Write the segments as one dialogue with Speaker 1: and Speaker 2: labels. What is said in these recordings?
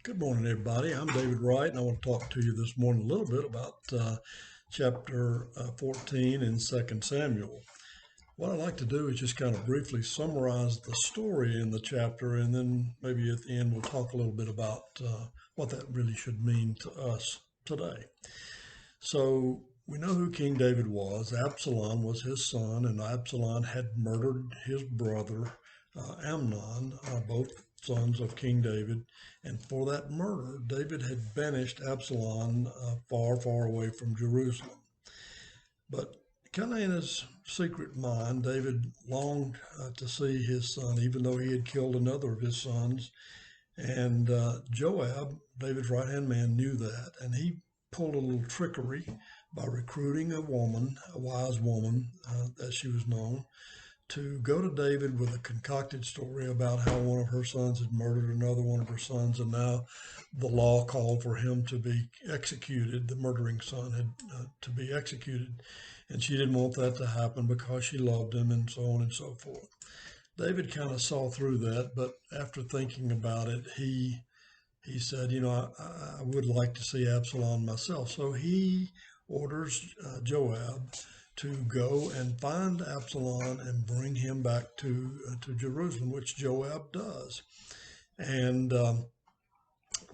Speaker 1: Good morning, everybody. I'm David Wright, and I want to talk to you this morning a little bit about chapter 14 in 2 Samuel. What I'd like to do is just kind of briefly summarize the story in the chapter, and then maybe at the end we'll talk a little bit about what that really should mean to us today. So we know who King David was. Absalom was his son, and Absalom had murdered his brother Amnon, both sons of King David. And for that murder, David had banished Absalom far, far away from Jerusalem. But kind of in his secret mind, David longed to see his son, even though he had killed another of his sons. And Joab, David's right hand man, knew that. And he pulled a little trickery by recruiting a woman, a wise woman, as she was known, to go to David with a concocted story about how one of her sons had murdered another one of her sons, and now the law called for him to be executed. The murdering son had to be executed, and she didn't want that to happen because she loved him, and so on and so forth. David kind of saw through that, but after thinking about it, he said, I would like to see Absalom myself. So he orders Joab to go and find Absalom and bring him back to Jerusalem, which Joab does. And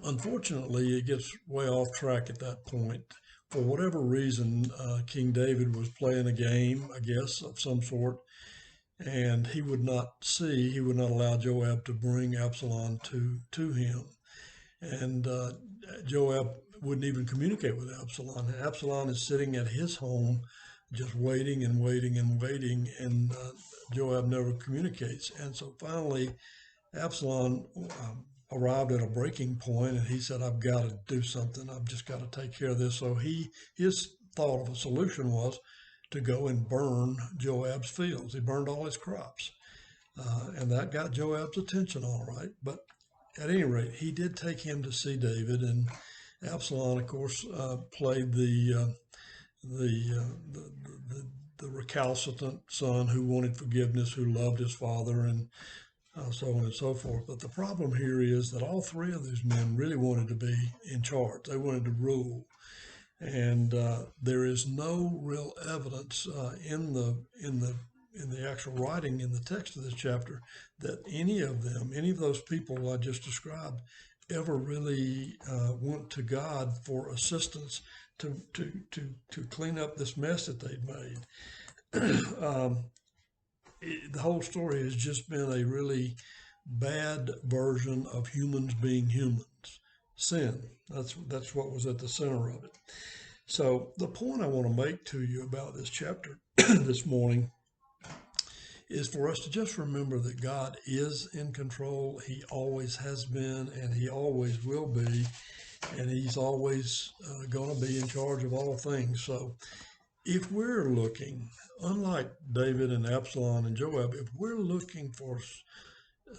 Speaker 1: unfortunately, it gets way off track at that point. For whatever reason, King David was playing a game, I guess, of some sort, and he would not allow Joab to bring Absalom to him. And Joab wouldn't even communicate with Absalom. Absalom is sitting at his home, just waiting and waiting and waiting, and Joab never communicates. And so finally, Absalom arrived at a breaking point, and he said, "I've got to do something. I've just got to take care of this." So his thought of a solution was to go and burn Joab's fields. He burned all his crops, and that got Joab's attention, all right. But at any rate, he did take him to see David, and Absalom, of course, played the, uh, the recalcitrant son who wanted forgiveness, who loved his father, and so on and so forth. But the problem here is that all three of these men really wanted to be in charge. They wanted to rule, and there is no real evidence in the actual writing in the text of this chapter that any of them, any of those people I just described, ever really went to God for assistance to clean up this mess that they'd made. The whole story has just been a really bad version of humans being humans. Sin. That's what was at the center of it. So the point I want to make to you about this chapter this morning is for us to just remember that God is in control. He always has been, and he always will be, and he's always going to be in charge of all things. So if we're looking, unlike David and Absalom and Joab, if we're looking for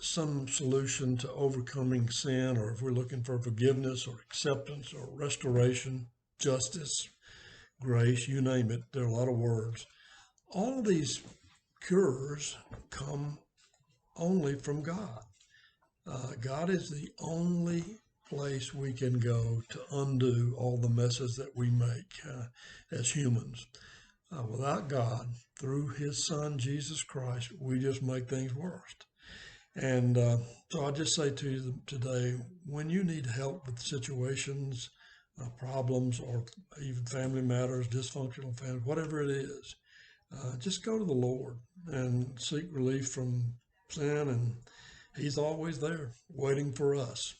Speaker 1: some solution to overcoming sin, or if we're looking for forgiveness or acceptance or restoration, justice, grace, you name it, there are a lot of words. All of these cures come only from God. God is the only place we can go to undo all the messes that we make as humans. Without God, through his son, Jesus Christ, we just make things worse. And so I just say to you today, when you need help with situations, problems, or even family matters, dysfunctional family, whatever it is, just go to the Lord and seek relief from sin, and he's always there waiting for us.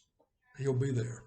Speaker 1: He'll be there.